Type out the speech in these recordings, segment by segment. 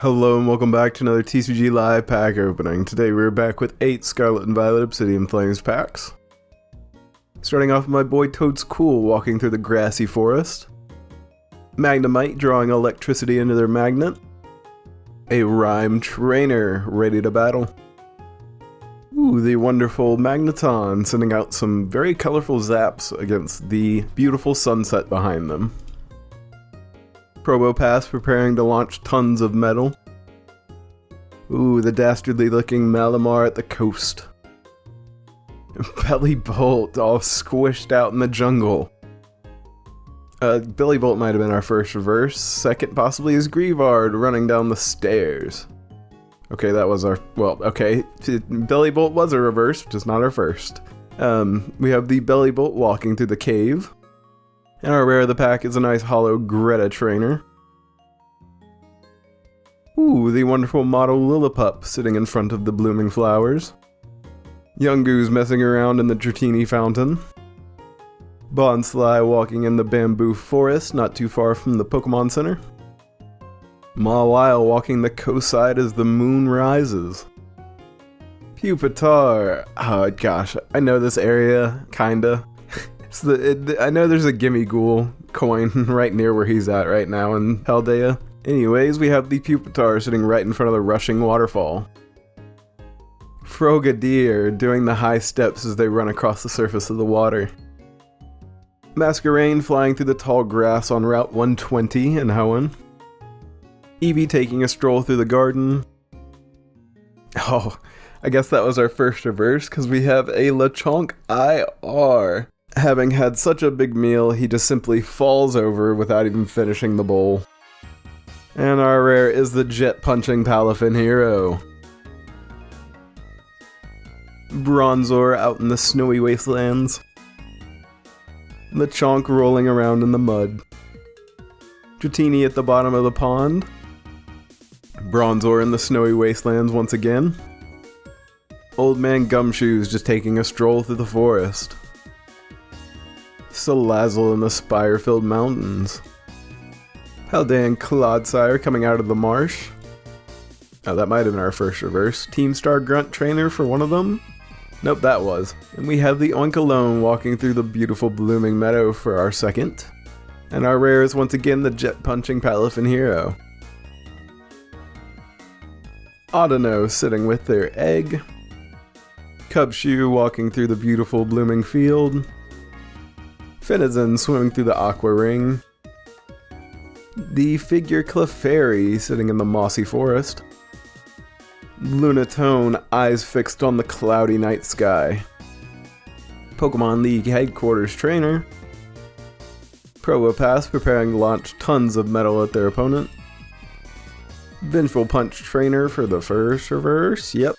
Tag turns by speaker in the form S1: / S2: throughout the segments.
S1: Hello and welcome back to another TCG live pack opening. Today we're back with 8 Scarlet and Violet Obsidian Flames packs. Starting off with my boy Toad's Cool walking through the grassy forest. Magnemite drawing electricity into their magnet. A Rhyme Trainer ready to battle. Ooh, the wonderful Magneton sending out some very colorful zaps against the beautiful sunset behind them. Probopass preparing to launch tons of metal. Ooh, the dastardly looking Malamar at the coast. Bellibolt all squished out in the jungle. Bellibolt might have been our first reverse. Second possibly is Greavard running down the stairs. Okay, that was our, well, okay. Bellibolt was a reverse, just not our first. We have the Bellibolt walking through the cave. And our rare of the pack is a nice hollow Greta Trainer. Ooh, the wonderful model Lillipup sitting in front of the blooming flowers. Yungoos messing around in the Dratini fountain. Bonsly walking in the bamboo forest not too far from the Pokemon Center. Mawile walking the coast side as the moon rises. Pupitar, oh gosh, I know this area, kinda. I know there's a Gimme Ghoul coin right near where he's at right now in Paldea. Anyways, we have the Pupitar sitting right in front of the rushing waterfall. Frogadier doing the high steps as they run across the surface of the water. Masquerain flying through the tall grass on Route 120 in Hoenn. Eevee taking a stroll through the garden. Oh, I guess that was our first reverse because we have a Lechonk IR. Having had such a big meal, he just simply falls over without even finishing the bowl. And our rare is the jet-punching Palafin Hero. Bronzor out in the snowy wastelands. Lechonk rolling around in the mud. Dratini at the bottom of the pond. Bronzor in the snowy wastelands once again. Old Man Gumshoes just taking a stroll through the forest. Salazzle in the spire-filled mountains. Paldean Clodsire coming out of the marsh. Oh, that might have been our first reverse. Team Star Grunt Trainer for one of them? Nope, that was. And we have the Oinkologne walking through the beautiful blooming meadow for our second. And our rare is once again the jet-punching Palafin Hero. Audino sitting with their egg. Cubshoe walking through the beautiful blooming field. Finizen swimming through the aqua ring. The figure Clefairy sitting in the mossy forest. Lunatone eyes fixed on the cloudy night sky. Pokemon League headquarters trainer. Probopass preparing to launch tons of metal at their opponent. Vengeful Punch trainer for the first reverse, yep.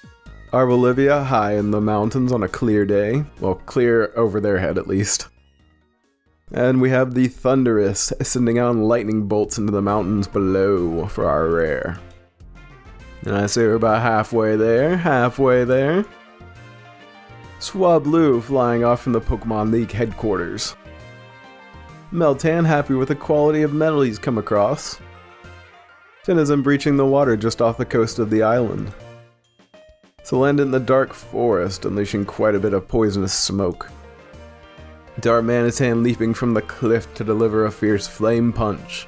S1: Arbolivia high in the mountains on a clear day. Well, clear over their head at least. And we have the Thunderous sending out lightning bolts into the mountains below for our rare. And I say we're about halfway there, Swablu flying off from the Pokemon League headquarters. Meltan happy with the quality of metal he's come across. Finizen breaching the water just off the coast of the island. Salend in the dark forest unleashing quite a bit of poisonous smoke. Darmanitan leaping from the cliff to deliver a fierce flame punch.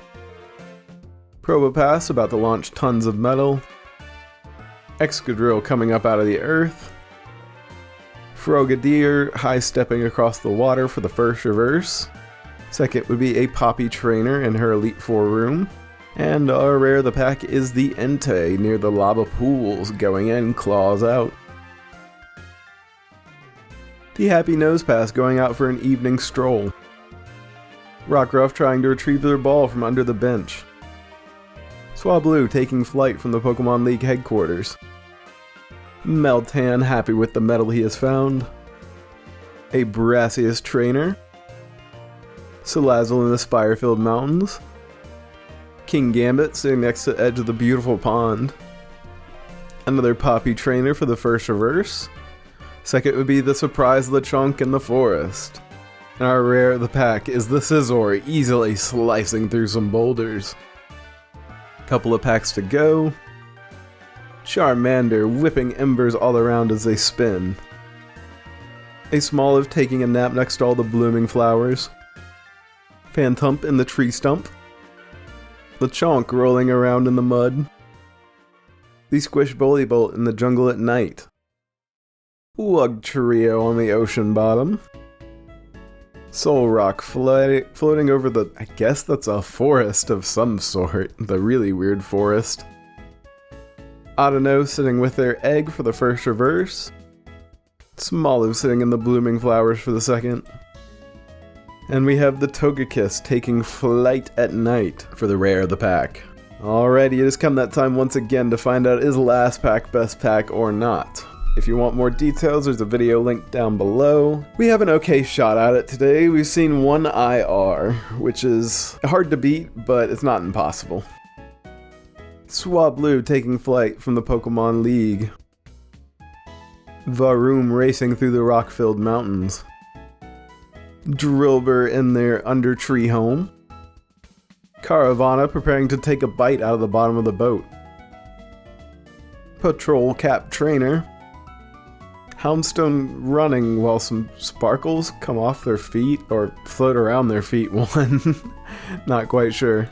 S1: Probopass about to launch tons of metal. Excadrill coming up out of the earth. Frogadier high-stepping across the water for the first reverse. Second would be a Poppy Trainer in her Elite Four room. And our rare of the pack is the Entei near the lava pools, going in, claws out. The Happy Nosepass going out for an evening stroll. Rockruff trying to retrieve their ball from under the bench. Swablu taking flight from the Pokemon League headquarters. Meltan happy with the metal he has found. A Brassius trainer. Salazzle in the spire-filled mountains. King Gambit sitting next to the edge of the beautiful pond. Another Poppy trainer for the first reverse. Second would be the surprise Lechonk in the forest. And our rare of the pack is the Scizor, easily slicing through some boulders. Couple of packs to go. Charmander whipping embers all around as they spin. A Smoliv taking a nap next to all the blooming flowers. Phantump in the tree stump. Lechonk rolling around in the mud. The Squish Bullybolt in the jungle at night. Wugtrio on the ocean bottom. Solrock floating over the, I guess that's a forest of some sort, the really weird forest. Audino sitting with their egg for the first reverse. Smoliv sitting in the blooming flowers for the second. And we have the Togekiss taking flight at night for the rare of the pack. Alrighty, it has come that time once again to find out is last pack best pack or not. If you want more details, there's a video linked down below. We have an okay shot at it today. We've seen one IR, which is hard to beat, but it's not impossible. Swablu taking flight from the Pokemon League. Varoom racing through the rock-filled mountains. Drillbur in their Undertree home. Caravana preparing to take a bite out of the bottom of the boat. Patrol Cap Trainer. Houndstone running while some sparkles come off their feet or float around their feet one. Not quite sure.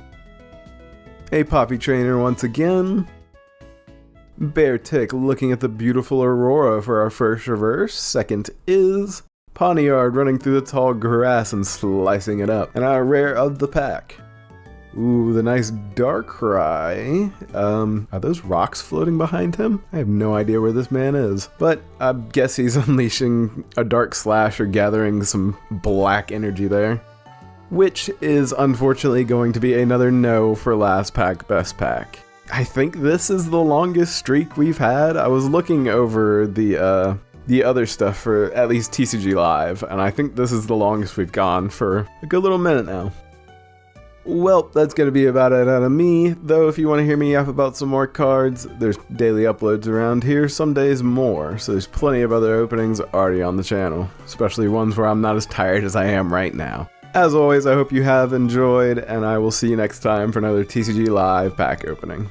S1: A Poppy Trainer once again. Beartic looking at the beautiful Aurora for our first reverse. Second is Pawniard running through the tall grass and slicing it up. And our rare of the pack. Ooh, the nice Darkrai. Are those rocks floating behind him? I have no idea where this man is. But I guess he's unleashing a Dark Slash or gathering some black energy there. Which is unfortunately going to be another no for last pack best pack. I think this is the longest streak we've had. I was looking over the other stuff for at least TCG Live, and I think this is the longest we've gone for a good little minute now. Well, that's going to be about it out of me, though if you want to hear me yap about some more cards, there's daily uploads around here, some days more, so there's plenty of other openings already on the channel, especially ones where I'm not as tired as I am right now. As always, I hope you have enjoyed, and I will see you next time for another TCG Live pack opening.